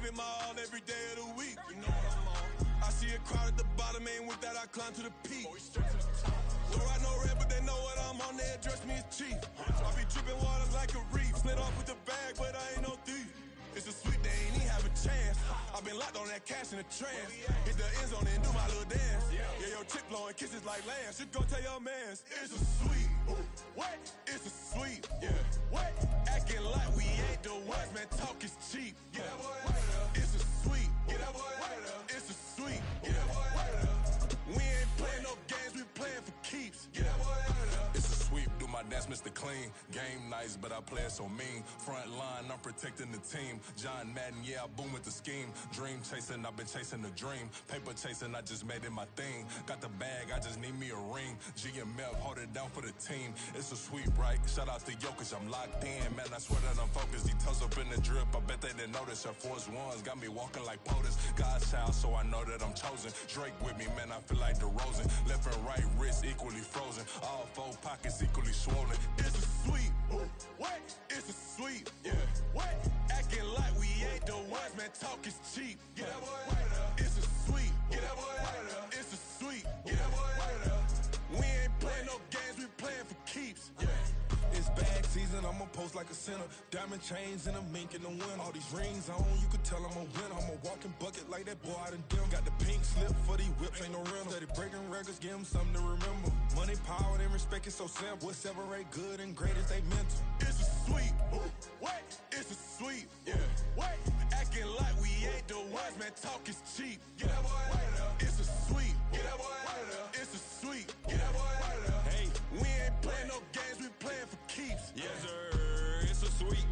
it my all every day of the week. You know what I'm on. I see a crowd at the bottom, ain't with that, I climb to the peak. Don't ride no red, but they know what I'm on, they address me as chief. I be dripping water like a reef, split off with the bag, but I ain't no thief. It's a sweet, they ain't even have a chance. I've been locked on that cash in a trance. Hit the end zone and do my little dance. Yeah, your chick blowing kisses like lambs. You go tell your mans, it's a sweet. What? It's a sweet. Yeah. What? Acting like we ain't the ones, man, talk is cheap. Get that boy out of there. It's a sweet. Get that boy out of there. It's a sweet. Get that boy out of there. We ain't playing no games, we playing for keeps. Get that boy out of there. It's a sweep, do my dance, Mr. Clean. Game nice, but I play it so mean. Front line, I'm protecting the team. John Madden, yeah, I boom with the scheme. Dream chasing, I've been chasing the dream. Paper chasing, I just made it my thing. Got the bag, I just need me a ring. GMF, hold it down for the team. It's a sweep, right? Shout out to Jokic, I'm locked in. Man, I swear that I'm focused. He toes up in the drip, I bet they didn't notice. Air Force Ones got me walking like POTUS. God's child, so I know that I'm chosen. Drake with me, man, I feel like DeRozan. Left and right wrist equally frozen. All four pockets equally swollen. It's a sweep. What? It's a sweep. Yeah. What? Acting like we ain't the ones, man, talk is cheap. Get that boy out of there. It's a sweep. Get that boy out of there. It's a sweep. Get that boy out of there. We ain't playing no games, we playing for keeps. Yeah. It's bag season, I'ma post like a sinner. Diamond chains and a mink in the wind. All these rings on, you could tell I'm a winner. I'm a walking bucket like that boy out in dim. Got the pink slip for these whips, ain't no rental. Steady breaking records, give them something to remember. Money, power, and respect is so simple. What separate good and great is they mental. It's a sweep. What? It's a sweep. Yeah. What? Acting like we ain't the ones, man, talk is cheap. Get that boy out of there. It's a sweep. Get that boy out of there. It's a sweep. Get that boy out of there. Hey, we ain't playing no games, we playing for keeps. Yes, sir. It's a sweep.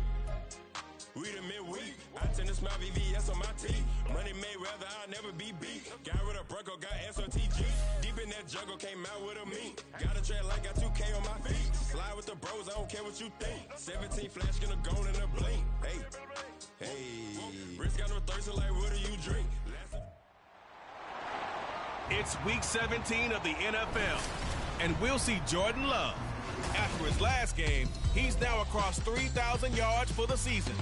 We the midweek. I tend to smile VVS on my teeth. Money made rather I'll never be beat. Got rid of Bronco, got SOTG. Deep in that jungle, came out with a meat. Got a track like got 2K on my feet. Slide with the bros, I don't care what you think. 17 flash gonna go in a blink. Hey, hey. Wrist got no thirst, like what do you drink? It's week 17 of the NFL, and we'll see Jordan Love. After his last game, he's now across 3,000 yards for the season.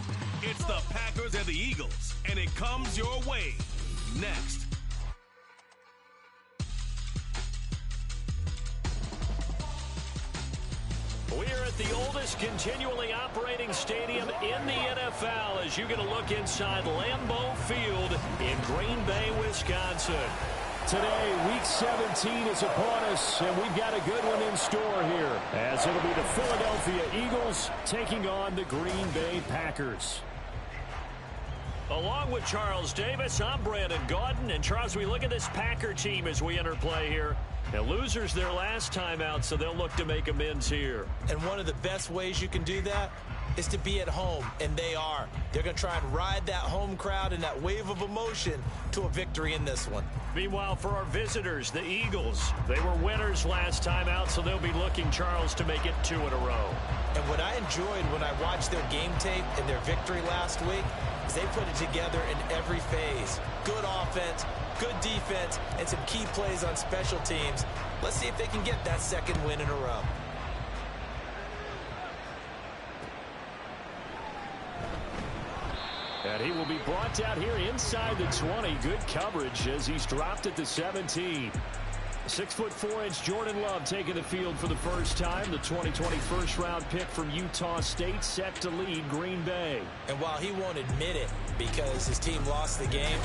It's the Packers and the Eagles, and it comes your way next. We're at the oldest continually operating stadium in the NFL as you get a look inside Lambeau Field in Green Bay, Wisconsin. Today, Week 17 is upon us, and we've got a good one in store here, as it'll be the Philadelphia Eagles taking on the Green Bay Packers. Along with Charles Davis, I'm Brandon Gaudin. And, Charles, we look at this Packer team as we enter play here. Now, losers their last time out, so they'll look to make amends here. And one of the best ways you can do that is to be at home, and they are. They're going to try and ride that home crowd and that wave of emotion to a victory in this one. Meanwhile, for our visitors, the Eagles, they were winners last time out, so they'll be looking, Charles, to make it 2 in a row. And what I enjoyed when I watched their game tape and their victory last week is they put it together in every phase. Good offense, good defense, and some key plays on special teams. Let's see if they can get that second win in a row. And he will be brought down here inside the 20. Good coverage as he's dropped at the 17. 6'4" Jordan Love taking the field for the first time. The 2020 first-round pick from Utah State set to lead Green Bay. And while he won't admit it because his team lost the game,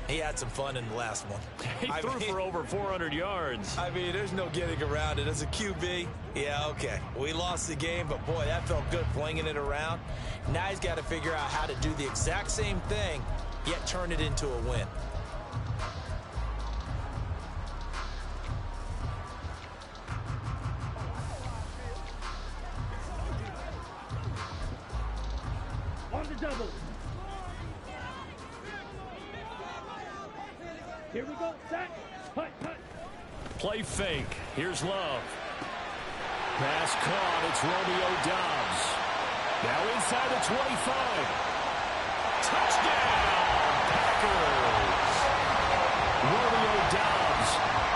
he had some fun in the last one. He threw for over 400 yards. I mean, there's no getting around it. As a QB, yeah, okay. We lost the game, but boy, that felt good flinging it around. Now he's got to figure out how to do the exact same thing, yet turn it into a win. On the double. Here we go, set, hut. Play fake. Here's Love. Pass caught. It's Romeo Doubs. Now inside the 25. Touchdown, Packers. Romeo Doubs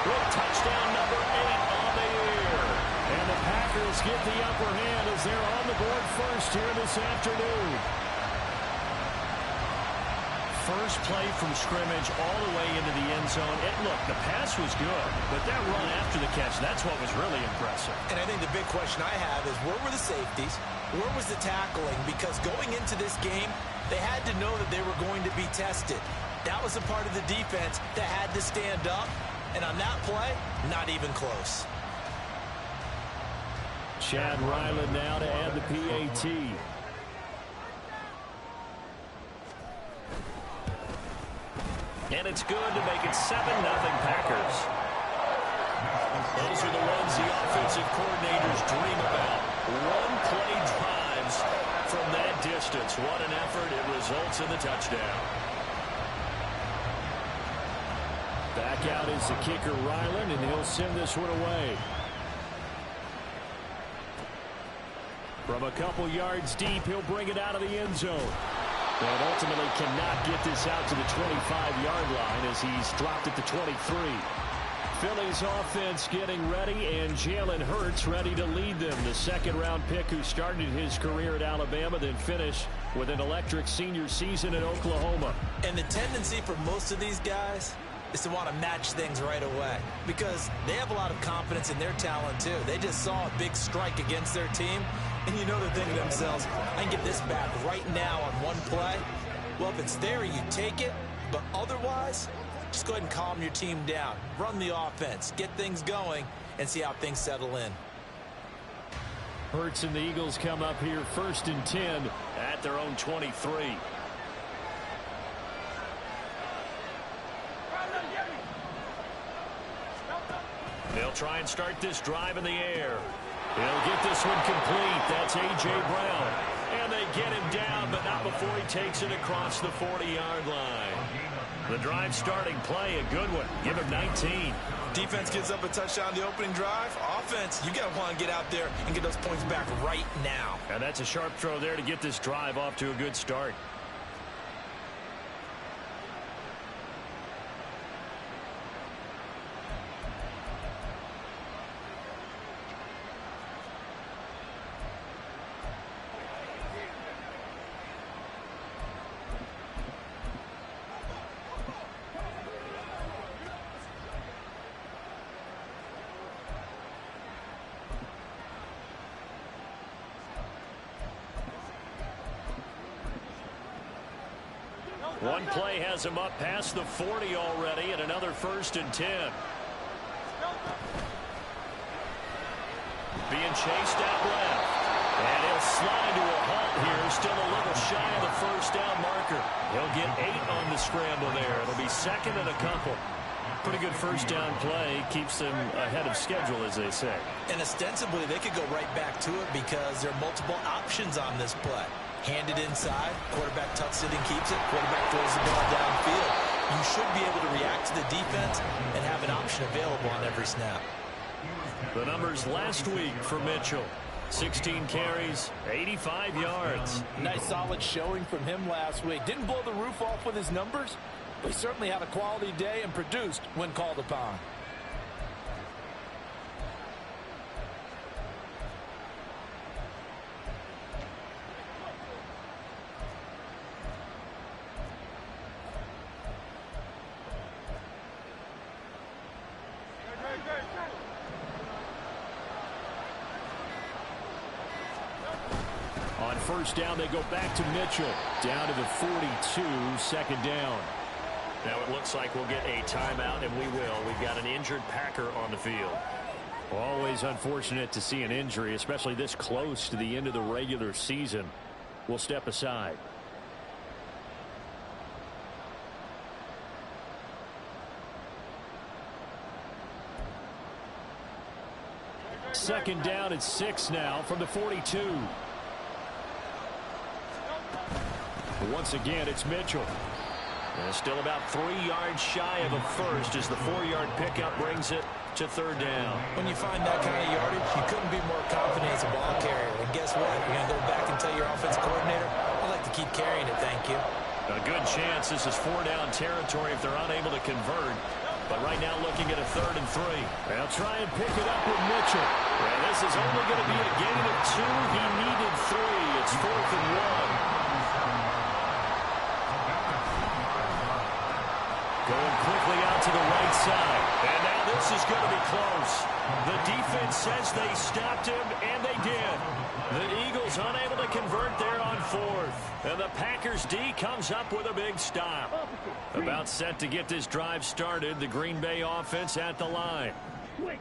with touchdown number 8 on the year. And the Packers get the upper hand as they're on the board first here this afternoon. first play from scrimmage all the way into the end zone. And look, the pass was good, but that run after the catch, that's what was really impressive. And I think the big question I have is, where were the safeties? Where was the tackling? Because going into this game, they had to know that they were going to be tested. That was a part of the defense that had to stand up. And on that play, not even close. Chad Ryland now to add the PAT. And it's good to make it 7-0 Packers. Those are the runs the offensive coordinators dream about. One-play drives from that distance. What an effort. It results in the touchdown. Back out is the kicker, Ryland, and he'll send this one away. From a couple yards deep, he'll bring it out of the end zone. But ultimately cannot get this out to the 25-yard line as he's dropped it to 23. Philly's offense getting ready, and Jalen Hurts ready to lead them. The second-round pick who started his career at Alabama, then finished with an electric senior season in Oklahoma. And the tendency for most of these guys is to want to match things right away because they have a lot of confidence in their talent, too. They just saw a big strike against their team, and you know they're thinking to themselves, I can get this back right now on one play. Well, if it's there, you take it, but otherwise, just go ahead and calm your team down. Run the offense, get things going, and see how things settle in. Hurts and the Eagles come up here 1st and 10 at their own 23. They'll try and start this drive in the air. He'll get this one complete. That's A.J. Brown. And they get him down, but not before he takes it across the 40-yard line. The drive starting play, a good one. Give him 19. Defense gives up a touchdown the opening drive. Offense, you got to want to get out there and get those points back right now. And that's a sharp throw there to get this drive off to a good start. One play has him up past the 40 already, and another 1st and 10. Being chased out left. And he'll slide to a halt here, still a little shy of the 1st down marker. He'll get 8 on the scramble there. It'll be 2nd and a couple. Pretty good 1st down play. Keeps them ahead of schedule, as they say. And ostensibly, they could go right back to it because there are multiple options on this play. Hand it inside, quarterback tucks it and keeps it, quarterback throws the ball downfield. You should be able to react to the defense and have an option available on every snap. The numbers last week for Mitchell. 16 carries, 85 yards. Nice solid showing from him last week. Didn't blow the roof off with his numbers, but he certainly had a quality day and produced when called upon. On 1st down, they go back to Mitchell. Down to the 42, 2nd down. Now it looks like we'll get a timeout, and we will. We've got an injured Packer on the field. Always unfortunate to see an injury, especially this close to the end of the regular season. We'll step aside. Second down and 6 now from the 42. Once again, it's Mitchell. And still about 3 yards shy of a first as the 4-yard pickup brings it to 3rd down. When you find that kind of yardage, you couldn't be more confident as a ball carrier. And guess what? You're going to go back and tell your offensive coordinator, I'd like to keep carrying it, thank you. A good chance this is 4-down territory if they're unable to convert. But right now looking at a 3rd and 3. They'll try and pick it up with Mitchell. And this is only going to be a gain of 2. He needed 3. It's 4th and 1. quickly out to the right side. And now this is going to be close. The defense says they stopped him, and they did. The Eagles unable to convert there on fourth. And the Packers D comes up with a big stop. About set to get this drive started. The Green Bay offense at the line.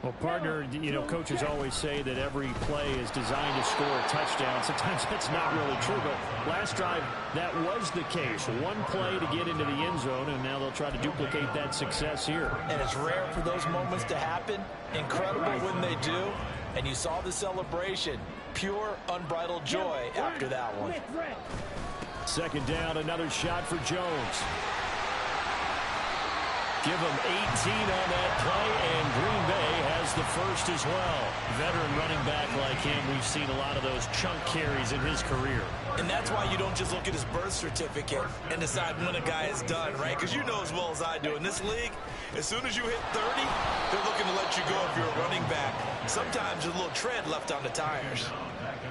Well, partner, you know, coaches always say that every play is designed to score a touchdown. Sometimes that's not really true, but last drive, that was the case. One play to get into the end zone, and now they'll try to duplicate that success here. And it's rare for those moments to happen. Incredible when they do. And you saw the celebration. Pure, unbridled joy after that one. Second down, another shot for Jones. Give him 18 on that play, and Green Bay has the first as well. Veteran running back like him, we've seen a lot of those chunk carries in his career. And that's why you don't just look at his birth certificate and decide when a guy is done, right? Because you know as well as I do, in this league, as soon as you hit 30, they're looking to let you go if you're a running back. Sometimes there's a little tread left on the tires.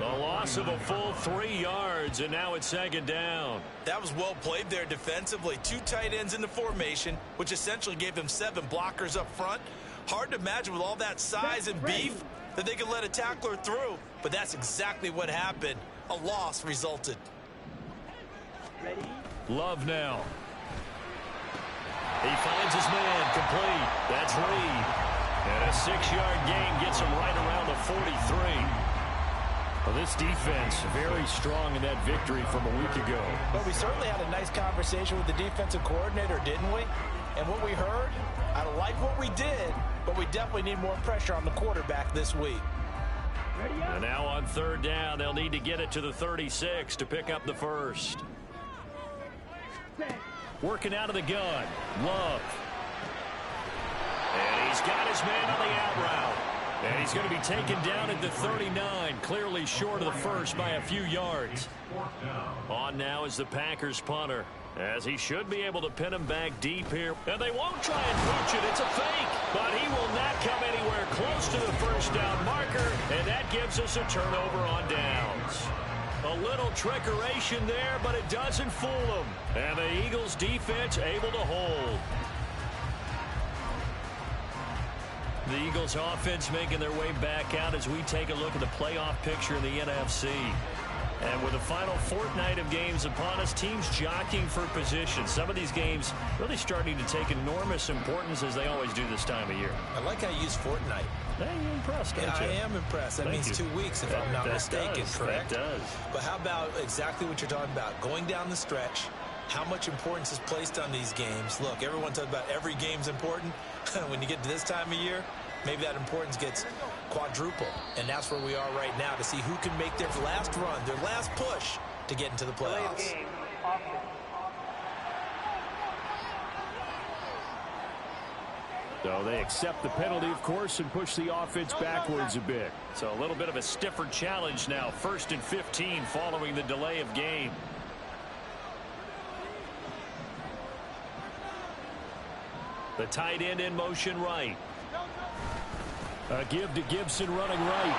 A loss of a full 3 yards, and now it's second down. That was well played there defensively. 2 tight ends in the formation, which essentially gave them 7 blockers up front. Hard to imagine with all that size and beef that they could let a tackler through. But that's exactly what happened. A loss resulted. Love now. He finds his man complete. That's Reed. And a 6-yard gain gets him right around the 43. Well, this defense very strong in that victory from a week ago. But we certainly had a nice conversation with the defensive coordinator, didn't we? And what we heard, I like what we did, but we definitely need more pressure on the quarterback this week. And now on third down, they'll need to get it to the 36 to pick up the first. Working out of the gun, Love. And he's got his man on the out route. And he's going to be taken down at the 39, clearly short of the first by a few yards. On now is the Packers punter, as he should be able to pin him back deep here. And they won't try and pooch it. It's a fake, but he will not come anywhere close to the first down marker, and that gives us a turnover on downs. A little trickeration there, but it doesn't fool them. And the Eagles defense able to hold. The Eagles offense making their way back out as we take a look at the playoff picture in the NFC. And with the final fortnight of games upon us, teams jockeying for position. Some of these games really starting to take enormous importance as they always do this time of year. I like how you use fortnight. Hey, you're impressed, aren't you? I am impressed. That means 2 weeks, if I'm not mistaken, correct? That does. But how about exactly what you're talking about? Going down the stretch, how much importance is placed on these games? Look, everyone talks about every game's important. When you get to this time of year, maybe that importance gets quadruple. And that's where we are right now, to see who can make their last run, their last push to get into the playoffs. So they accept the penalty, of course, and push the offense backwards a bit. So a little bit of a stiffer challenge now. 1st and 15 following the delay of game. The tight end in motion right. A give to Gibson running right.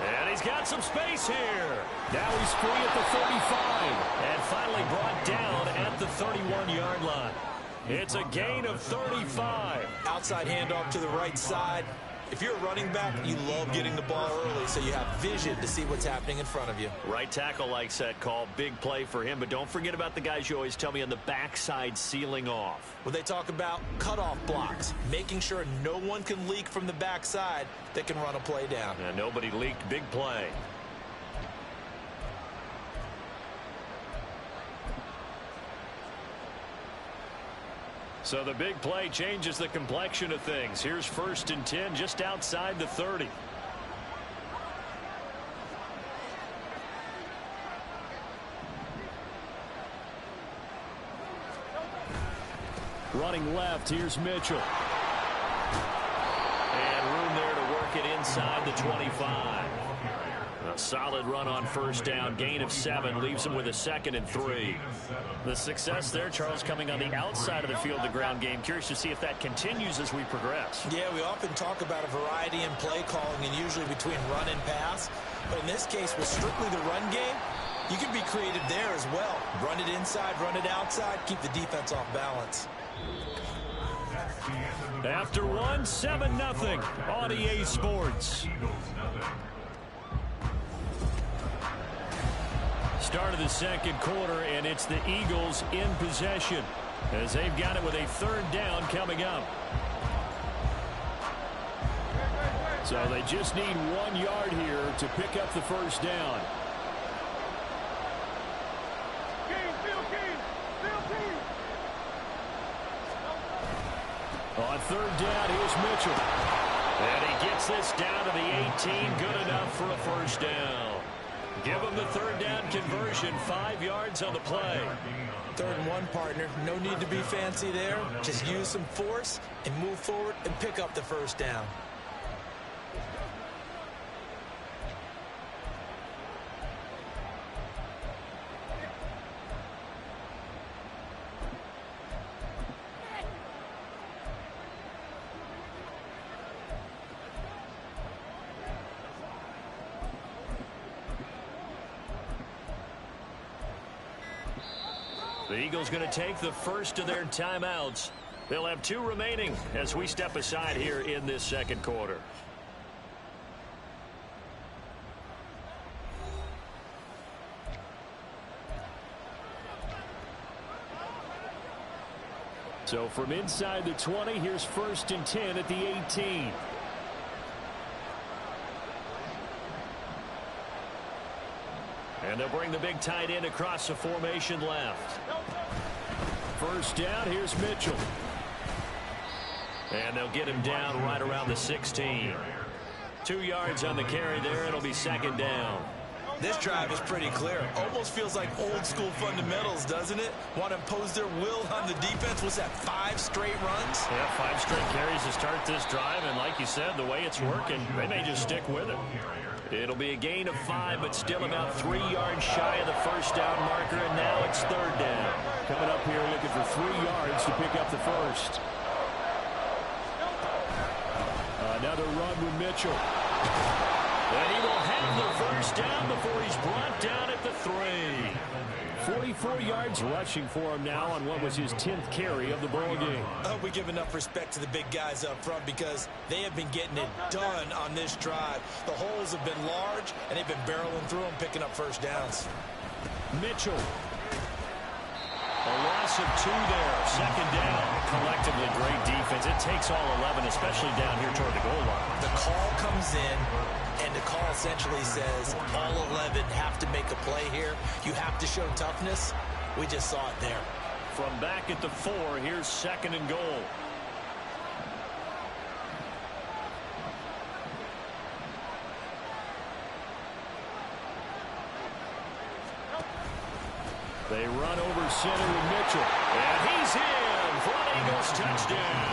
And he's got some space here. Now he's free at the 35. And finally brought down at the 31-yard line. It's a gain of 35. Outside handoff to the right side. If you're a running back, you love getting the ball early so you have vision to see what's happening in front of you. Right tackle likes that call. Big play for him. But don't forget about the guys you always tell me on the backside sealing off. Well, they talk about cutoff blocks, making sure no one can leak from the backside that can run a play down. And nobody leaked. Big play. So the big play changes the complexion of things. Here's 1st and 10 just outside the 30. Running left, here's Mitchell. And room there to work it inside the 25. A solid run on 1st down. Gain of 7 leaves him with a 2nd and 3. The success there, Charles, coming on the outside of the field, the ground game. Curious to see if that continues as we progress. Yeah, we often talk about a variety in play calling and usually between run and pass. But in this case, with strictly the run game, you can be creative there as well. Run it inside, run it outside, keep the defense off balance. After one, 7-0 on EA Sports. Start of the second quarter, and it's the Eagles in possession as they've got it with a third down coming up. So they just need 1 yard here to pick up the first down. On third down, here's Mitchell. And he gets this down to the 18. Good enough for a first down. Give him the third down conversion. 5 yards on the play. 3rd and 1, partner. No need to be fancy there. Just use some force and move forward and pick up the first down. The Eagles going to take the first of their timeouts. They'll have 2 remaining as we step aside here in this second quarter. So from inside the 20, here's 1st and 10 at the 18. And they'll bring the big tight end across the formation left. First down, here's Mitchell. And they'll get him down right around the 16. 2 yards on the carry there. It'll be 2nd down. This drive is pretty clear. Almost feels like old school fundamentals, doesn't it? Want to impose their will on the defense. What's that, 5 straight runs? Yeah, 5 straight carries to start this drive. And like you said, the way it's working, they may just stick with it. It'll be a gain of 5, but still about 3 yards shy of the first down marker, and now it's 3rd down. Coming up here looking for 3 yards to pick up the first. Another run with Mitchell. And he will have the first down before he's brought down at the 3. 44 yards rushing for him now on what was his 10th carry of the ball game. I hope we give enough respect to the big guys up front because they have been getting it done on this drive. The holes have been large, and they've been barreling through them, picking up first downs. Mitchell. A loss of 2 there. 2nd down. Collectively, great defense. It takes all 11, especially down here toward the goal line. The call comes in, and the call essentially says all 11 have to make a play here. You have to show toughness. We just saw it there. From back at the 4, here's 2nd and goal. They run over center with Mitchell. And he's in for an Eagles touchdown.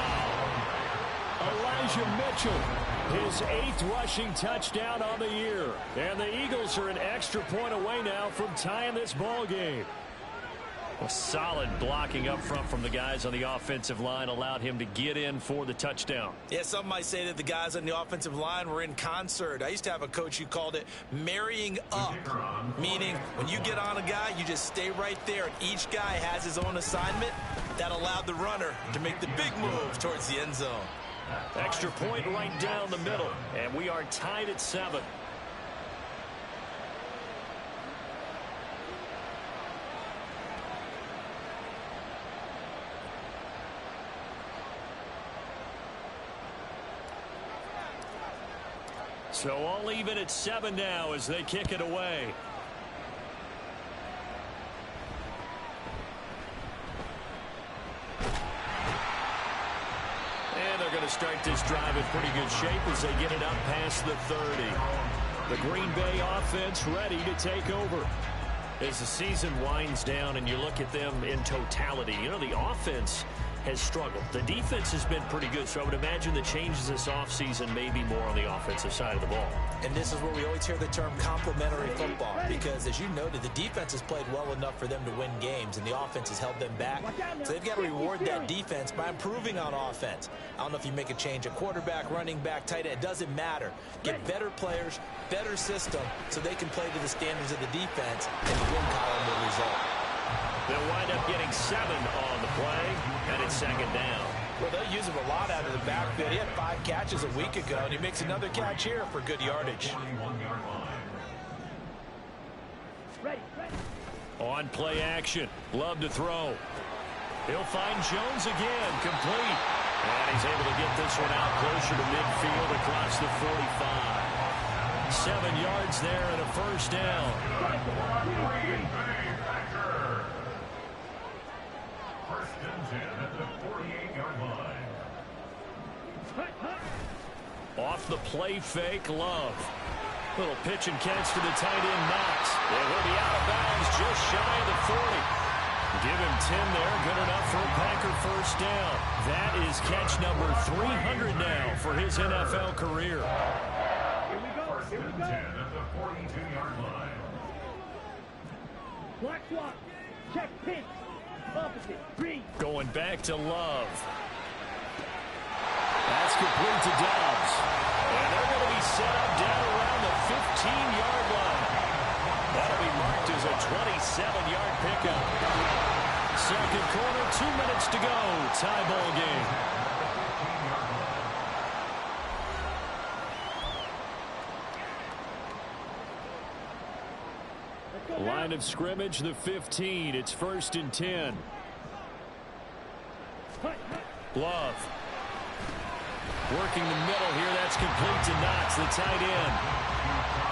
Elijah Mitchell, his 8th rushing touchdown on the year. And the Eagles are an extra point away now from tying this ball game. A solid blocking up front from the guys on the offensive line allowed him to get in for the touchdown. Yeah, some might say that the guys on the offensive line were in concert. I used to have a coach who called it marrying up, meaning when you get on a guy, you just stay right there, and each guy has his own assignment. That allowed the runner to make the big move towards the end zone. Extra point right down the middle, and we are tied at 7. So all even at 7 now as they kick it away. And they're going to start this drive in pretty good shape as they get it up past the 30. The Green Bay offense ready to take over. As the season winds down and you look at them in totality, you know, the offense has struggled. The defense has been pretty good, so I would imagine the changes this offseason may be more on the offensive side of the ball. And this is where we always hear the term complementary football, because as you noted, the defense has played well enough for them to win games, and the offense has held them back. So they've got to reward that defense by improving on offense. I don't know if you make a change at quarterback, running back, tight end. It doesn't matter. Get better players, better system, so they can play to the standards of the defense, and the win column will result. They'll wind up getting 7 on the play, and it's second down. Well, they'll use him a lot out of the backfield. He had 5 catches a week ago, and he makes another catch here for good yardage. On play action, Love to throw. He'll find Jones again, complete. And he's able to get this one out closer to midfield across the 45. 7 yards there and a first down. First and 10 at the 48-yard line. Off the play fake, Love. Little pitch and catch to the tight end, Knox. It will be out of bounds just shy of the 40. Give him 10 there. Good enough for a Packer first down. That is catch number 300 now for his NFL career. Here we go. First and 10 at the 42-yard line. Black swap. Check pitch. Opposite. 3. Going back to Love. That's complete to Dobbs. And they're going to be set up down around the 15-yard line. That'll be marked as a 27-yard pickup. Second quarter, 2 minutes to go. Tie ball game. Line of scrimmage, the 15. It's first and 10. Love. Working the middle here. That's complete to Knox, the tight end.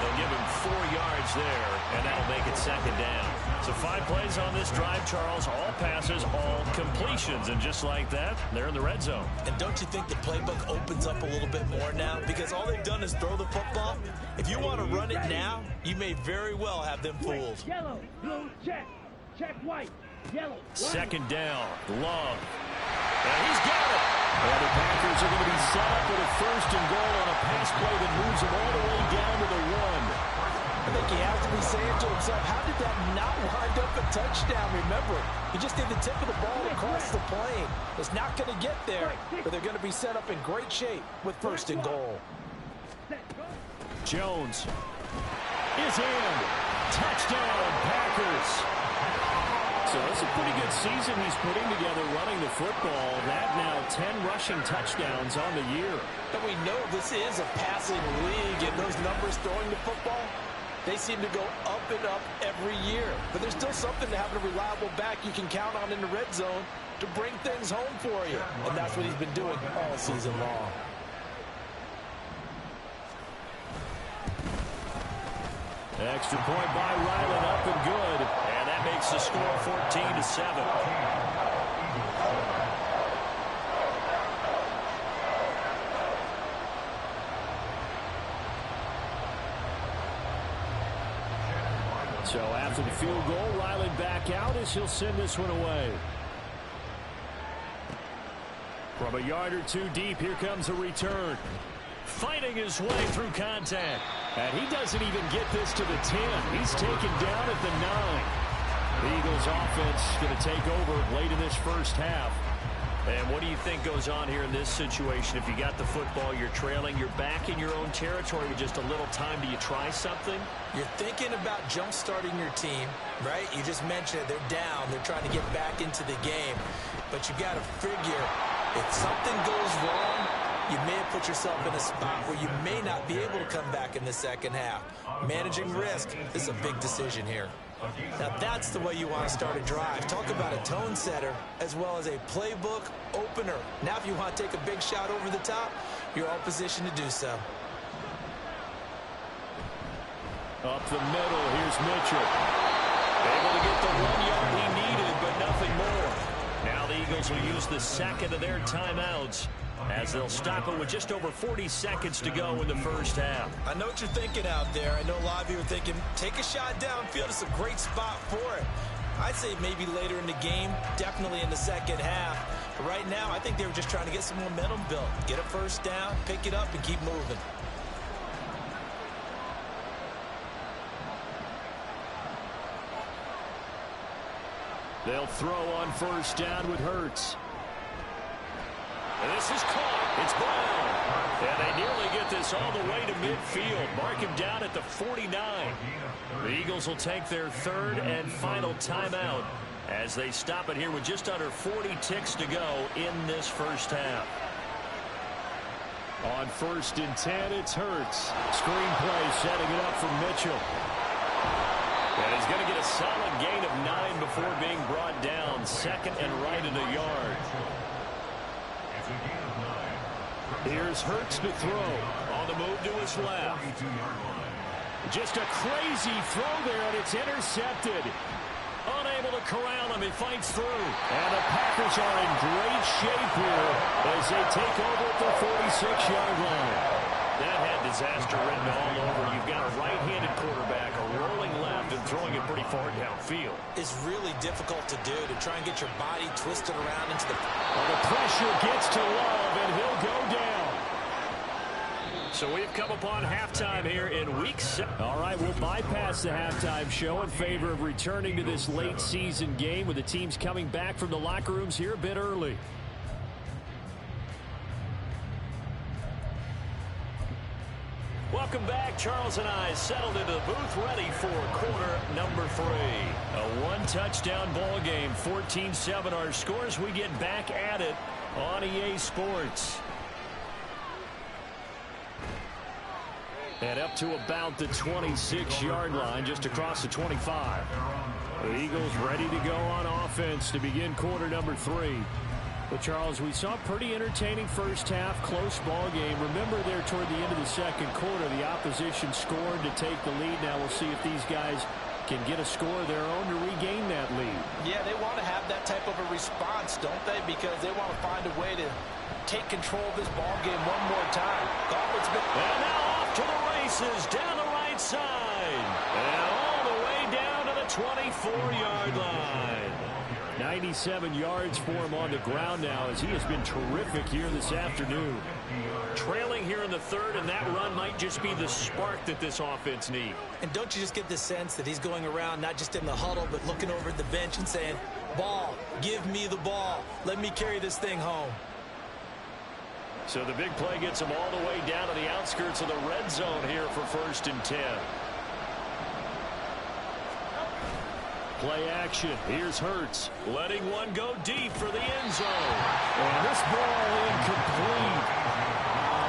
They'll give him 4 yards there, and that'll make it second down. So 5 plays on this drive, Charles. All passes, all completions. And just like that, they're in the red zone. And don't you think the playbook opens up a little bit more now? Because all they've done is throw the football. If you want to run it now, you may very well have them fooled. Yellow, blue, check. Check white. Yellow. Second down, Love. And he's got it. And the Packers are going to be set up with a first and goal on a pass play that moves them all the way down to the 1. I think he has to be saying to himself, how did that not wind up a touchdown? Remember, he just did the tip of the ball across the plane. It's not going to get there, but they're going to be set up in great shape with first and goal. Jones is in. Touchdown, Packers. So it's a pretty good season he's putting together running the football. That now 10 rushing touchdowns on the year. And we know this is a passing league, and those numbers throwing the football, they seem to go up and up every year. But there's still something to having a reliable back you can count on in the red zone to bring things home for you. And that's what he's been doing all season long. Extra point by Ryland, up and good. And that makes the score 14-7. So after the field goal, Ryland back out as he'll send this one away. From a yard or 2 deep, here comes a return. Fighting his way through contact. And he doesn't even get this to the 10. He's taken down at the 9. The Eagles offense going to take over late in this first half. And what do you think goes on here in this situation? If you got the football, you're trailing, you're back in your own territory with just a little time. Do you try something? You're thinking about jump-starting your team, right? You just mentioned it. They're down. They're trying to get back into the game. But you got to figure, if something goes wrong, you may have put yourself in a spot where you may not be able to come back in the second half. Managing risk is a big decision here. Now that's the way you want to start a drive. Talk about a tone setter as well as a playbook opener. Now if you want to take a big shot over the top, you're all positioned to do so. Up the middle, here's Mitchell. Able to get the 1 yard he needed, but nothing more. Now the Eagles will use the second of their timeouts as they'll stop it with just over 40 seconds to go in the first half. I know what you're thinking out there. I know a lot of you are thinking, take a shot downfield. It's a great spot for it. I'd say maybe later in the game, definitely in the second half. But right now, I think they were just trying to get some momentum built. Get a first down, pick it up, and keep moving. They'll throw on first down with Hurts. This is caught. It's Brown. And they nearly get this all the way to midfield. Mark him down at the 49. The Eagles will take their third and final timeout as they stop it here with just under 40 ticks to go in this first half. On 1st and 10, it's Hurts. Screenplay setting it up for Mitchell. And he's going to get a solid gain of 9 before being brought down. Second and right in a yard. Here's Hurts to throw. On the move to his left. Just a crazy throw there, and it's intercepted. Unable to corral him. He fights through. And the Packers are in great shape here as they take over at the 46-yard line. That had disaster written all over. You've got a right-handed quarterback, a rolling left, and throwing it pretty far downfield. It's really difficult to do, to try and get your body twisted around into the... Well, the pressure gets to Love, and he'll go down. So we've come upon halftime here in week 7. All right, we'll bypass the halftime show in favor of returning to this late season game with the teams coming back from the locker rooms here a bit early. Welcome back. Charles and I settled into the booth ready for quarter number 3. A one-touchdown ball game, 14-7 our scores. We get back at it on EA Sports. And up to about the 26-yard line, just across the 25. The Eagles ready to go on offense to begin quarter number 3. Well, Charles, we saw a pretty entertaining first half, close ball game. Remember there toward the end of the second quarter, the opposition scored to take the lead. Now we'll see if these guys can get a score of their own to regain that lead. Yeah, they want to have that type of a response, don't they? Because they want to find a way to take control of this ball game one more time. And now off to the races down the right side. And all the way down to the 24-yard line. 97 yards for him on the ground now as he has been terrific here this afternoon. Trailing here in the third, and that run might just be the spark that this offense needs. And don't you just get the sense that he's going around not just in the huddle but looking over at the bench and saying, ball, give me the ball. Let me carry this thing home. So the big play gets him all the way down to the outskirts of the red zone here for 1st and 10. Play action. Here's Hurts. Letting one go deep for the end zone. And this ball incomplete.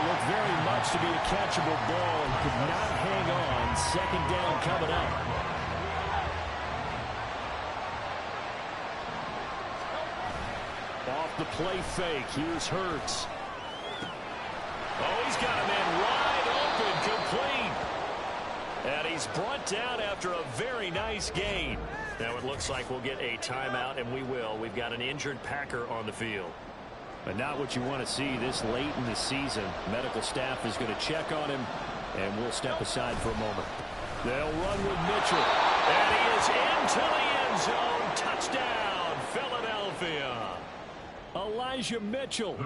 Looked very much to be a catchable ball and could not hang on. Second down coming up. Off the play fake. Here's Hurts. Oh, he's got a man wide open, complete. And he's brought down after a very nice gain. Now it looks like we'll get a timeout, and we will. We've got an injured Packer on the field. But not what you want to see this late in the season. Medical staff is going to check on him, and we'll step aside for a moment. They'll run with Mitchell. And he is into the end zone. Touchdown, Philadelphia. Elijah Mitchell,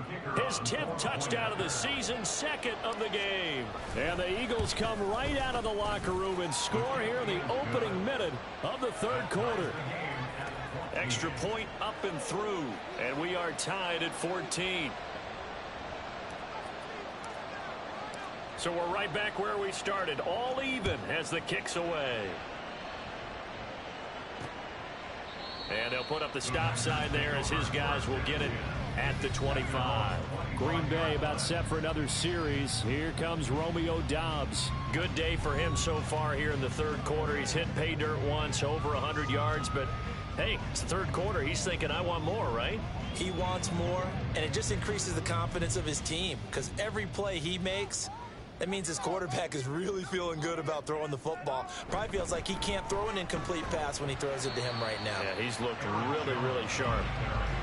his 10th touchdown of the season, second of the game. And the Eagles come right out of the locker room and score here in the opening minute of the third quarter. Extra point up and through, and we are tied at 14. So we're right back where we started, all even as the kick's away. And they'll put up the stop sign there as his guys will get it at the 25. Green Bay about set for another series. Here comes Romeo Doubs. Good day for him so far here in the third quarter. He's hit pay dirt once, over 100 yards. But, hey, it's the third quarter. He's thinking, I want more, right? He wants more, and it just increases the confidence of his team because every play he makes, that means his quarterback is really feeling good about throwing the football. Probably feels like he can't throw an incomplete pass when he throws it to him right now. Yeah, he's looked really, really sharp.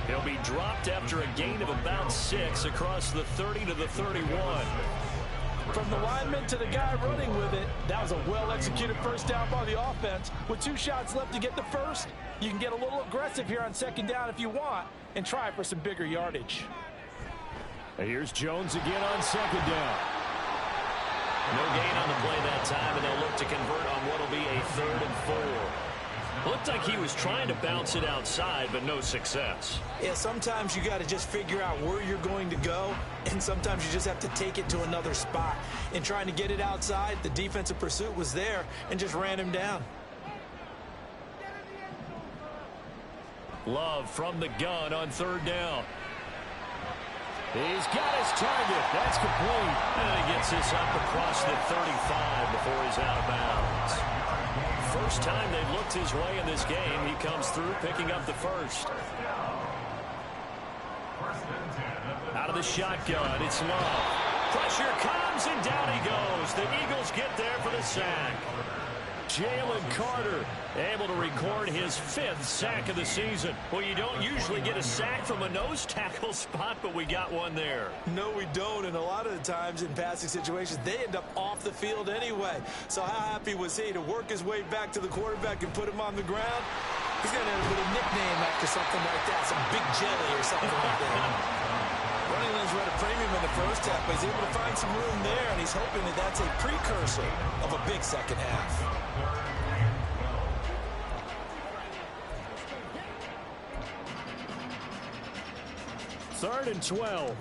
He'll be dropped after a gain of about 6 across the 30 to the 31. From the lineman to the guy running with it, that was a well-executed first down by the offense. With 2 shots left to get the first, you can get a little aggressive here on second down if you want and try for some bigger yardage. Here's Jones again on second down. No gain on the play that time, and they'll look to convert on what will be a 3rd and 4. Looked like he was trying to bounce it outside, but no success. Yeah, sometimes you got to just figure out where you're going to go, and sometimes you just have to take it to another spot. In trying to get it outside, the defensive pursuit was there and just ran him down. Love from the gun on third down. He's got his target. That's complete. And he gets this up across the 35 before he's out of bounds. First time they've looked his way in this game. He comes through picking up the first. Out of the shotgun, it's Love. Pressure comes, and down he goes. The Eagles get there for the sack. Jalen Carter able to record his 5th sack of the season. Well, you don't usually get a sack from a nose tackle spot, but we got one there. No, we don't, and a lot of the times in passing situations, they end up off the field anyway. So how happy was he to work his way back to the quarterback and put him on the ground? He's going to have a little nickname after something like that, some Big Jelly or something like that. Running lanes were at a premium in the first half, but he's able to find some room there, and he's hoping that that's a precursor of a big second half. Third and 12.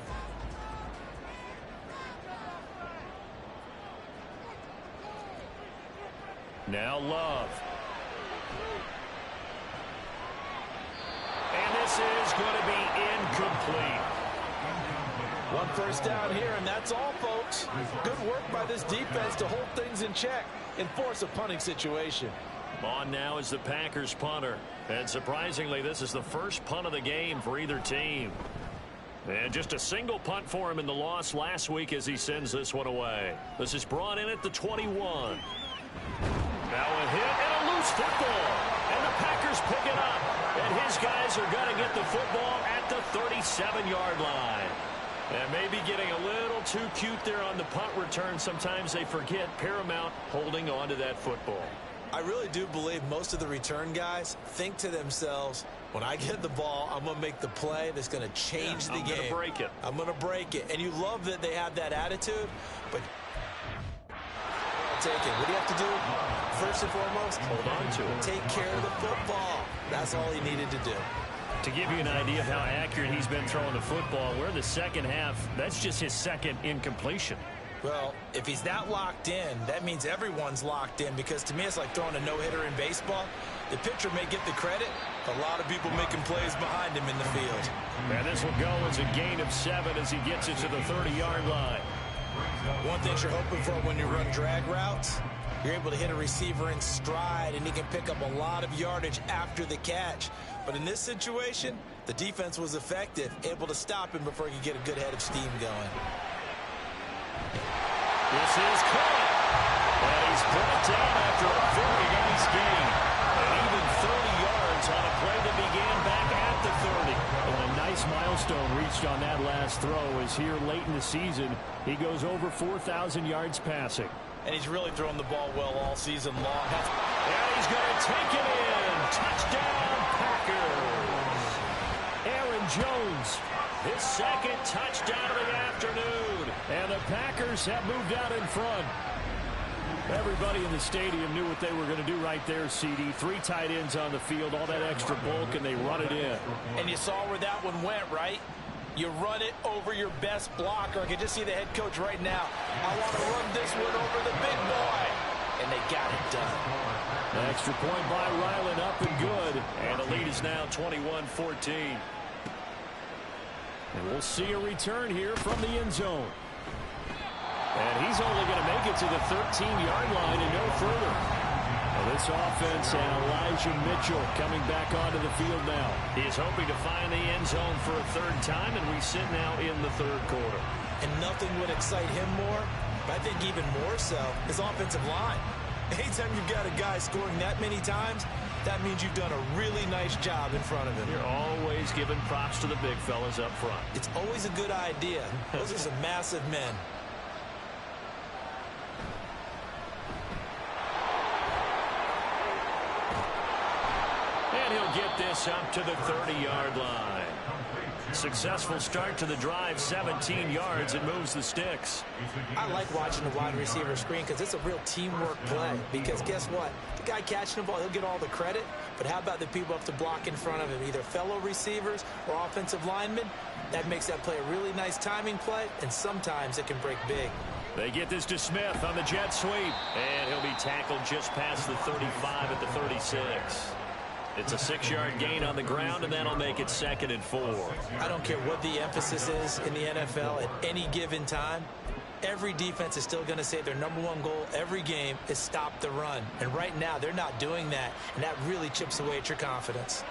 Now Love. And this is going to be incomplete. One first down here, and that's all, folks. Good work by this defense to hold things in check and force a punting situation. On now is the Packers punter. And surprisingly, this is the first punt of the game for either team. And just a single punt for him in the loss last week as he sends this one away. This is brought in at the 21. Now a hit and a loose football. And the Packers pick it up. And his guys are going to get the football at the 37-yard line. And maybe getting a little too cute there on the punt return. Sometimes they forget paramount holding on to that football. I really do believe most of the return guys think to themselves, when I get the ball, I'm going to make the play that's going to change the game. I'm going to break it. I'm going to break it. And you love that they have that attitude, but take it. What do you have to do? First and foremost, hold on to it. Take care of the football. That's all he needed to do. To give you an idea of how accurate he's been throwing the football, we're in the second half. That's just his second incompletion. Well, if he's that locked in, that means everyone's locked in, because to me it's like throwing a no-hitter in baseball. The pitcher may get the credit, but a lot of people making plays behind him in the field. And this will go as a gain of 7 as he gets it to the 30-yard line. One thing you're hoping for when you run drag routes, you're able to hit a receiver in stride, and he can pick up a lot of yardage after the catch. But in this situation, the defense was effective, able to stop him before he could get a good head of steam going. This is caught. And he's brought down after a very nice gain. And even 30 yards on a play that began back at the 30. And a nice milestone reached on that last throw is here late in the season. He goes over 4,000 yards passing. And he's really thrown the ball well all season long. And he's going to take it in. Touchdown, Packers. Aaron Jones, his second touchdown of the afternoon. And the Packers have moved out in front. Everybody in the stadium knew what they were going to do right there, CD. 3 tight ends on the field, all that extra bulk, and they run it in. And you saw where that one went, right? You run it over your best blocker. I can just see the head coach right now. I want to run this one over the big boy. And they got it done. An extra point by Ryland, up and good. And the lead is now 21-14. And we'll see a return here from the end zone. And he's only going to make it to the 13-yard line and no further. Well, this offense and Elijah Mitchell coming back onto the field now. He is hoping to find the end zone for a third time, and we sit now in the third quarter. And nothing would excite him more, but I think even more so, his offensive line. Anytime you've got a guy scoring that many times, that means you've done a really nice job in front of him. You're always giving props to the big fellas up front. It's always a good idea. Those are some massive men. And he'll get this up to the 30-yard line. Successful start to the drive, 17 yards. It moves the sticks. I like watching the wide receiver screen because it's a real teamwork play. Because guess what? The guy catching the ball, he'll get all the credit. But how about the people up to block in front of him, either fellow receivers or offensive linemen? That makes that play a really nice timing play, and sometimes it can break big. They get this to Smith on the jet sweep. And he'll be tackled just past the 35 at the 36. It's a 6-yard gain on the ground, and that'll make it 2nd and 4. I don't care what the emphasis is in the NFL at any given time. Every defense is still going to say their #1 goal every game is stop the run. And right now, they're not doing that, and that really chips away at your confidence.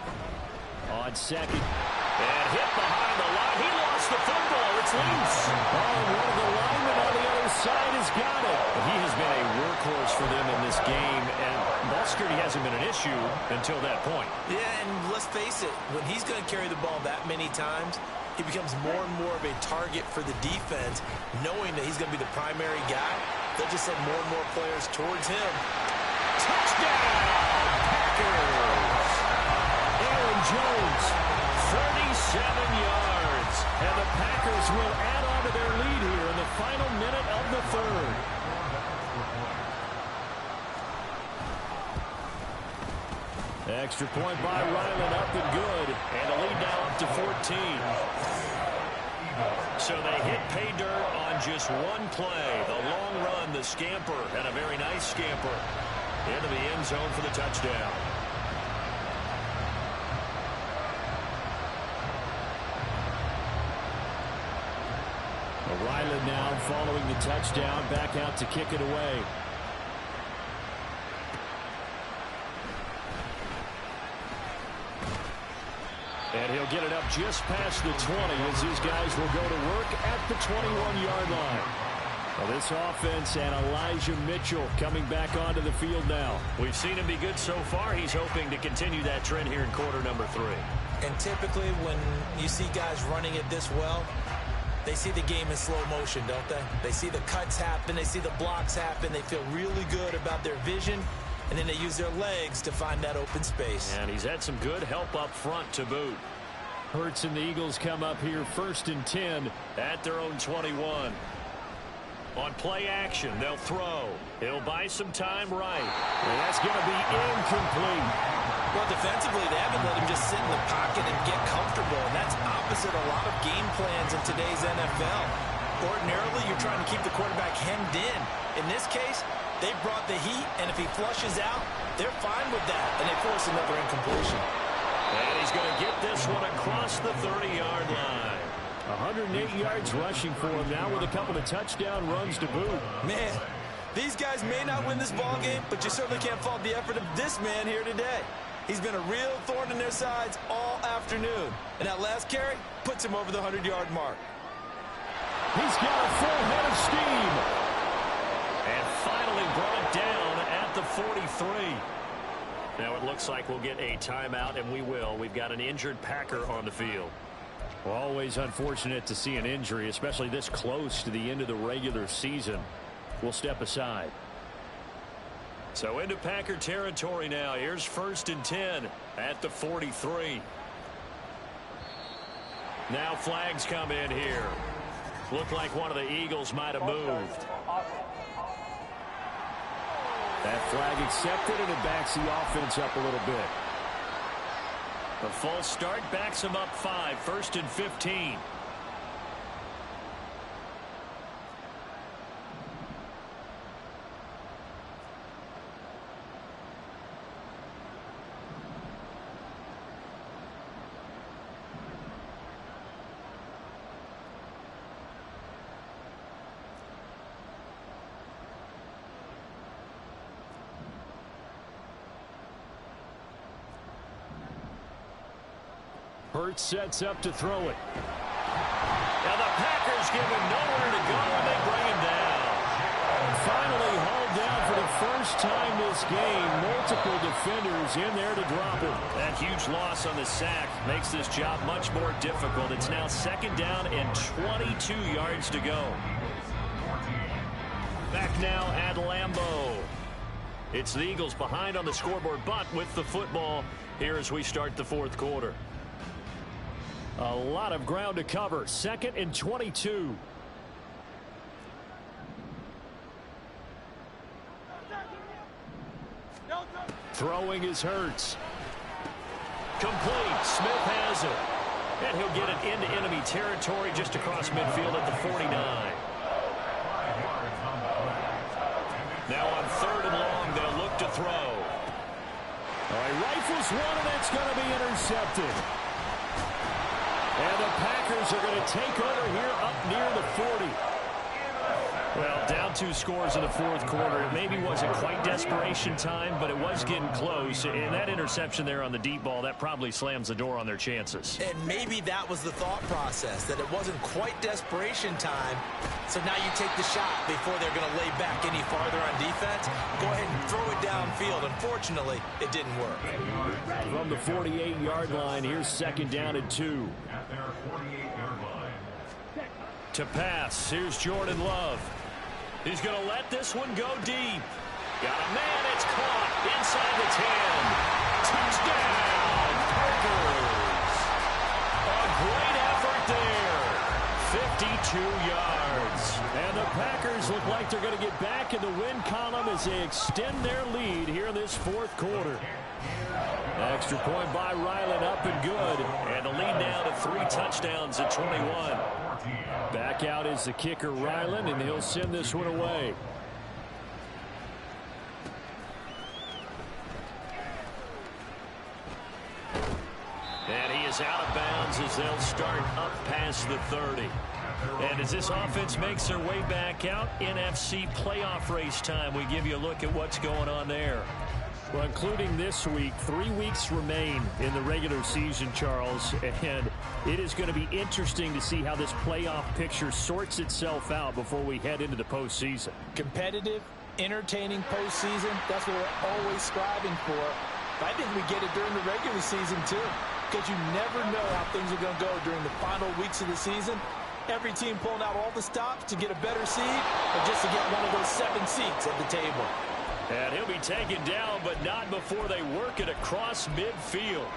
On second. And hit behind the line. He lost the football. It's loose. Oh, and one of the linemen on the other side has got it. He has been a workhorse for them in this game, and ball security hasn't been an issue until that point. Yeah, and let's face it, when he's going to carry the ball that many times, he becomes more and more of a target for the defense, knowing that he's going to be the primary guy. They'll just send more and more players towards him. Touchdown, Packers! Aaron Jones, 37 yards. and the Packers will add on to their lead here in the final minute of the 3rd. Extra point by Ryland, up and good. And the lead now up to 14. So they hit pay dirt on just one play. The long run, the scamper, and a very nice scamper into the end zone for the touchdown. Ryland now following the touchdown, back out to kick it away. And he'll get it up just past the 20 as these guys will go to work at the 21-yard line. Well, this offense and Elijah Mitchell coming back onto the field now. We've seen him be good so far. He's hoping to continue that trend here in quarter number 3. And typically when you see guys running it this well, they see the game in slow motion, don't they? They see the cuts happen. They see the blocks happen. They feel really good about their vision. And then they use their legs to find that open space. And he's had some good help up front to boot. Hurts and the Eagles come up here 1st and 10 at their own 21. On play action, they'll throw. He'll buy some time right. And that's going to be incomplete. Well, defensively, they haven't let him just sit in the pocket and get comfortable. And that's opposite a lot of game plans in today's NFL. Ordinarily, you're trying to keep the quarterback hemmed in. In this case, they brought the heat, and if he flushes out, they're fine with that. And they force another incompletion. And he's going to get this one across the 30-yard line. 108 yards rushing for him now with a couple of touchdown runs to boot. Man, these guys may not win this ball game, but you certainly can't fault the effort of this man here today. He's been a real thorn in their sides all afternoon. And that last carry puts him over the 100-yard mark. He's got a full head of steam. And finally brought down at the 43. Now it looks like we'll get a timeout, and we will. We've got an injured Packer on the field. Well, always unfortunate to see an injury, especially this close to the end of the regular season. We'll step aside. So into Packer territory now. Here's 1st and 10 at the 43. Now flags come in here. Looked like one of the Eagles might have moved. That flag accepted, and it backs the offense up a little bit. A false start backs him up 5. 1st and 15. Hurts sets up to throw it. Now the Packers give him nowhere to go, and they bring him down. Finally hauled down for the first time this game. Multiple defenders in there to drop him. That huge loss on the sack makes this job much more difficult. It's now 2nd down and 22 yards to go. Back now at Lambeau. It's the Eagles behind on the scoreboard, but with the football here as we start the 4th quarter. A lot of ground to cover. 2nd and 22. Throwing is Hurts. Complete. Smith has it. And he'll get it into enemy territory just across midfield at the 49. Now on 3rd and long, they'll look to throw. He rifles one, and it's going to be intercepted. And the Packers are going to take over here up near the 40. Well, down 2 scores in the fourth quarter. It maybe wasn't quite desperation time, but it was getting close. And that interception there on the deep ball, that probably slams the door on their chances. And maybe that was the thought process, that it wasn't quite desperation time. So now you take the shot before they're going to lay back any farther on defense. Go ahead and throw it downfield. Unfortunately, it didn't work. From the 48-yard line, here's 2nd down and 2. At their 48-yard line. To pass, here's Jordan Love. He's going to let this one go deep. Got a man, it's caught inside the 10. Touchdown, Packers. A great effort there. 52 yards. And the Packers look like they're going to get back in the win column as they extend their lead here in this fourth quarter. Extra point by Ryland, up and good. And the lead now to 3 touchdowns at 21. Back out is the kicker, Ryland, and he'll send this one away. And he is out of bounds as they'll start up past the 30. And as this offense makes their way back out, NFC playoff race time, we give you a look at what's going on there. Well, including this week, 3 weeks remain in the regular season, Charles, and it is going to be interesting to see how this playoff picture sorts itself out before we head into the postseason. Competitive, entertaining postseason, that's what we're always striving for. But I think we get it during the regular season, too, because you never know how things are going to go during the final weeks of the season. Every team pulling out all the stops to get a better seed or just to get one of those 7 seats at the table. And he'll be taken down, but not before they work it across midfield.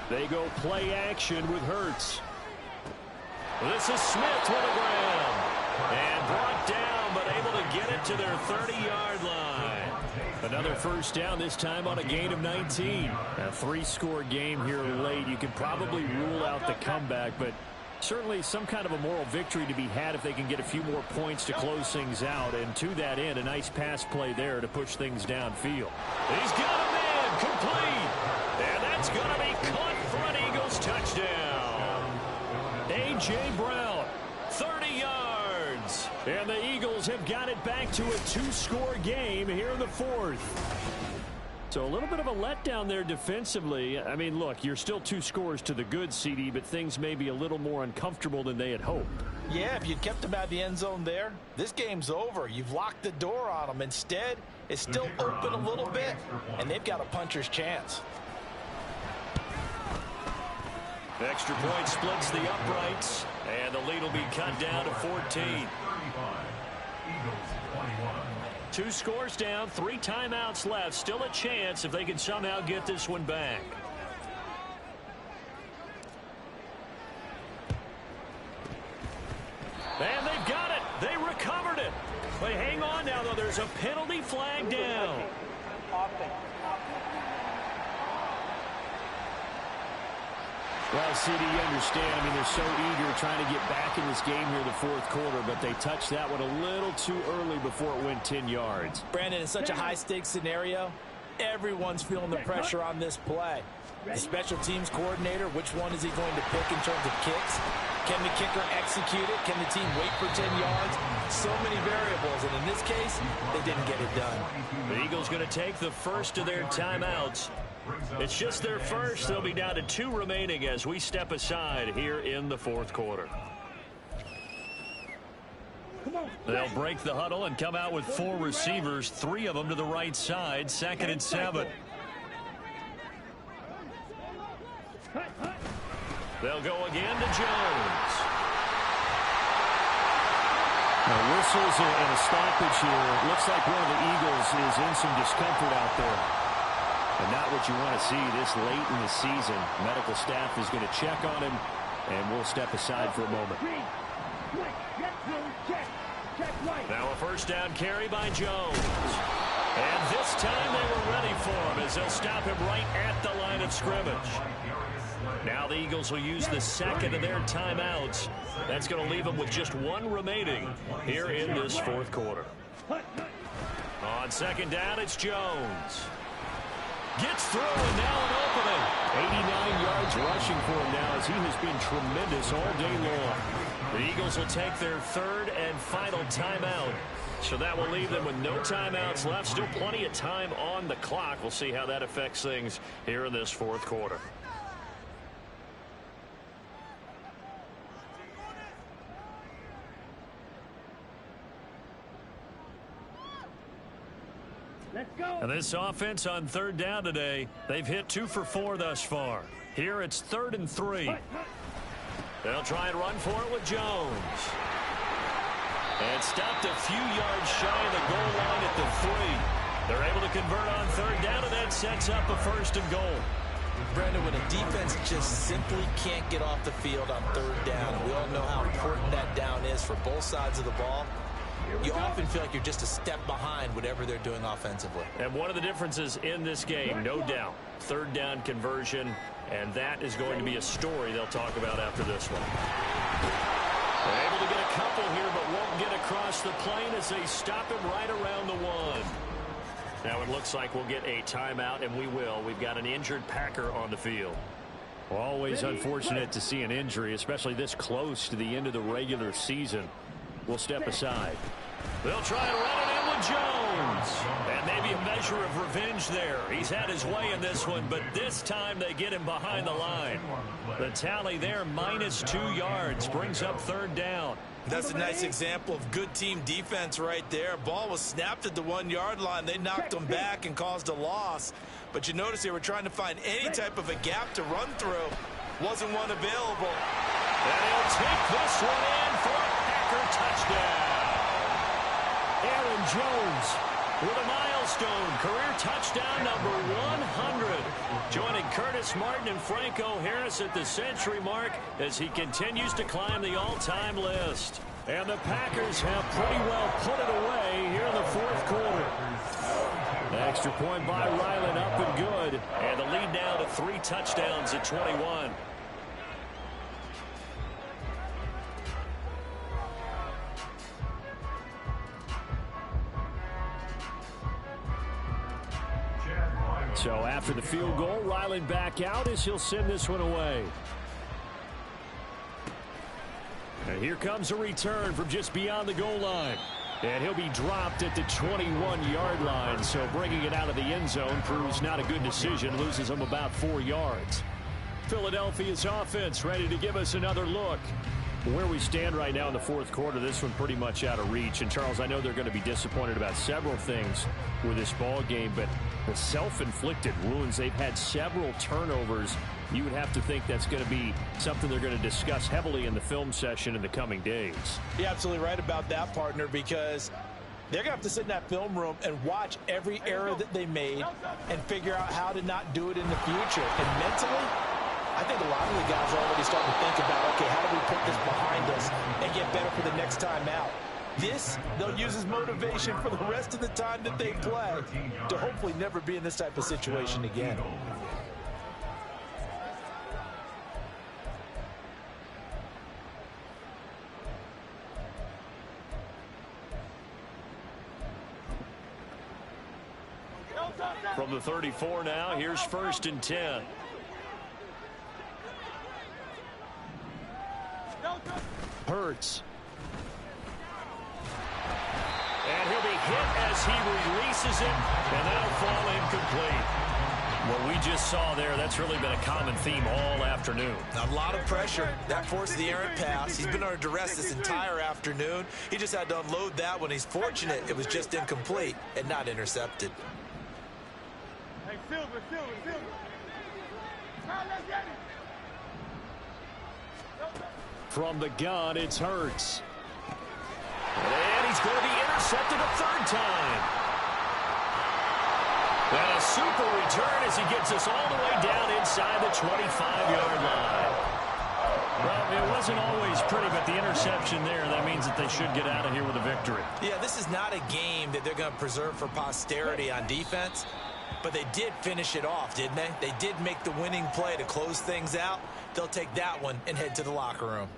They go play action with Hurts. This is Smith with a grab. And brought down, but able to get it to their 30-yard line. Another first down, this time on a gain of 19. A 3-score game here late. You can probably rule out the comeback, but certainly some kind of a moral victory to be had if they can get a few more points to close things out. And to that end, a nice pass play there to push things downfield. He's got a man, complete. And that's going to be caught for an Eagles touchdown. A.J. Brown, 30 yards. And the Eagles have got it back to a 2-score game here in the fourth. So a little bit of a letdown there defensively. I mean, look, you're still 2 scores to the good, CD, but things may be a little more uncomfortable than they had hoped. Yeah, if you'd kept them out of the end zone there, this game's over. You've locked the door on them. Instead, it's still open a little bit, and they've got a puncher's chance. Extra point splits the uprights, and the lead will be cut down to 14. 2 scores down, 3 timeouts left. Still a chance if they can somehow get this one back. And they've got it. They recovered it. But hang on now, though. There's a penalty flag down. Well, CD, you understand. I mean, they're so eager trying to get back in this game here in the fourth quarter, but they touched that one a little too early before it went 10 yards. Brandon, in such a high-stakes scenario, everyone's feeling the pressure on this play. The special teams coordinator, which one is he going to pick in terms of kicks? Can the kicker execute it? Can the team wait for 10 yards? So many variables, and in this case, they didn't get it done. The Eagles going to take the first of their timeouts. It's just their first. They'll be down to 2 remaining as we step aside here in the fourth quarter. They'll break the huddle and come out with 4 receivers, 3 of them to the right side, 2nd and 7. They'll go again to Jones. Now, whistles and a stoppage here. Looks like one of the Eagles is in some discomfort out there. And not what you want to see this late in the season. Medical staff is going to check on him, and we'll step aside for a moment. Now a first down carry by Jones. And this time they were ready for him as they'll stop him right at the line of scrimmage. Now the Eagles will use the second of their timeouts. That's going to leave them with just one remaining here in this fourth quarter. On second down, it's Jones. Gets through, and now an opening. 89 yards rushing for him now as he has been tremendous all day long. The Eagles will take their third and final timeout. So that will leave them with no timeouts left. Still plenty of time on the clock. We'll see how that affects things here in this fourth quarter. Let's go. And this offense on third down today, they've hit 2 for 4 thus far. Here it's 3rd and 3. They'll try and run for it with Jones. And stopped a few yards shy of the goal line at the 3. They're able to convert on third down, and that sets up a 1st and goal. Brandon, when a defense just simply can't get off the field on third down, we all know how important that down is for both sides of the ball. You often feel like you're just a step behind whatever they're doing offensively. And one of the differences in this game, no doubt, third down conversion, and that is going to be a story they'll talk about after this one. They're able to get a couple here, but won't get across the plane as they stop him right around the 1. Now it looks like we'll get a timeout, and we will. We've got an injured Packer on the field. Always unfortunate to see an injury, especially this close to the end of the regular season. We'll step aside. They'll try and run it in with Jones. And maybe a measure of revenge there. He's had his way in this one, but this time they get him behind the line. The tally there, -2 yards, brings up third down. That's a nice example of good team defense right there. Ball was snapped at the 1-yard line. They knocked him back and caused a loss. But you notice they were trying to find any type of a gap to run through. Wasn't one available. And he'll take this one in for a Packer touchdown. Aaron Jones with a milestone career touchdown number 100. Joining Curtis Martin and Franco Harris at the century mark as he continues to climb the all-time list. And the Packers have pretty well put it away here in the fourth quarter. Extra point by Ryland, up and good. And the lead now to 3 touchdowns at 21. So after the field goal, Ryland back out as he'll send this one away. And here comes a return from just beyond the goal line. And he'll be dropped at the 21-yard line. So bringing it out of the end zone proves not a good decision. Loses him about 4 yards. Philadelphia's offense ready to give us another look. Where we stand right now in the fourth quarter, this one pretty much out of reach. And, Charles, I know they're going to be disappointed about several things with this ball game, but the self-inflicted wounds, they've had several turnovers. You would have to think that's going to be something they're going to discuss heavily in the film session in the coming days. You're absolutely right about that, partner, because they're going to have to sit in that film room and watch every error that they made and figure out how to not do it in the future. And mentally, I think a lot of the guys are already starting to think about, okay, how do we put this behind us and get better for the next time out? This, they'll use as motivation for the rest of the time that they play to hopefully never be in this type of situation again. From the 34 now, here's 1st and 10. Hurts. And he'll be hit as he releases it, and that'll fall incomplete. What we just saw there, that's really been a common theme all afternoon. A lot of pressure. That forced the errant pass. He's been under duress this entire afternoon. He just had to unload that one. He's fortunate it was just incomplete and not intercepted. Hey, Silver. Let's get it. From the gun, it's Hurts. And he's going to be intercepted a 3rd time. And a super return as he gets us all the way down inside the 25-yard line. Well, it wasn't always pretty, but the interception there, that means that they should get out of here with a victory. Yeah, this is not a game that they're going to preserve for posterity on defense. But they did finish it off, didn't they? They did make the winning play to close things out. They'll take that one and head to the locker room.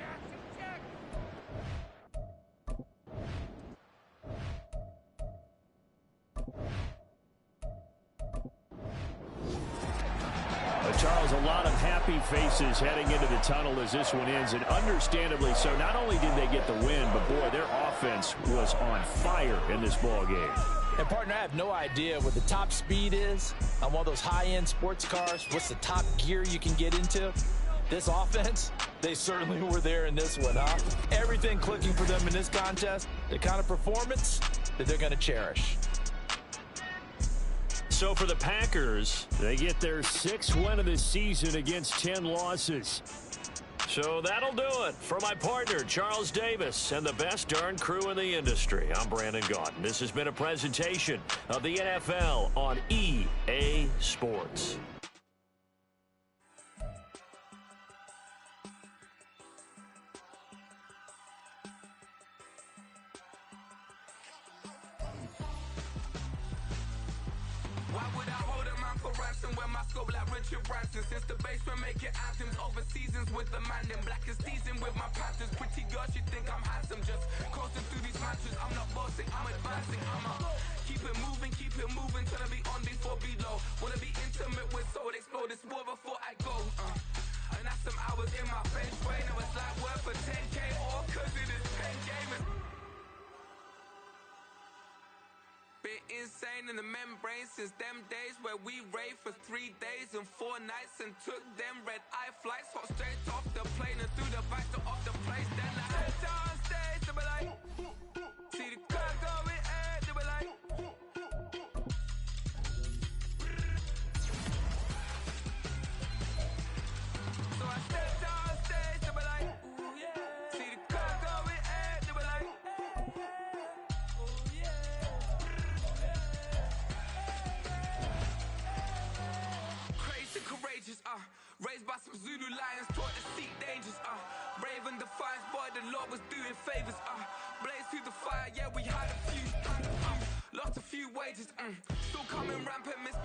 Charles, a lot of happy faces heading into the tunnel as this one ends, and understandably so. Not only did they get the win, but boy, their offense was on fire in this ball game. And partner, I have no idea what the top speed is on one of those high-end sports cars. What's the top gear you can get into? This offense, they certainly were there in this one, huh? Everything clicking for them in this contest, the kind of performance that they're going to cherish. So for the Packers, they get their 6th win of the season against 10 losses. So that'll do it for my partner, Charles Davis, and the best darn crew in the industry. I'm Brandon Gaudin. This has been a presentation of the NFL on EA Sports. Since the basement making anthems over seasons with the man in black is seasoned with my patterns. Pretty girls, you think I'm handsome, just coasting through these matches. I'm not bossing, I'm advancing. Keep it moving, trying to be on before below. Wanna be intimate with soul, explore this war before I go. And that's some hours in my bench way. Now it's like work for 10K, all cause it is pen gaming. Been insane in the membrane since them days where we raved for 3 days and 4 nights and took them red-eye flights, hot straight off the plane and through the back to off the place. Then I head down stage, they be like, see the crowd going air, they be like, so I step down stage, they be like, ooh yeah, see the crowd going air, they be like, ooh yeah. Courageous, raised by some Zulu lions, taught to seek dangers, brave and defiant, boy, the Lord was doing favors, blaze through the fire, yeah, we had a few, lost a few wages, still coming rampant, miss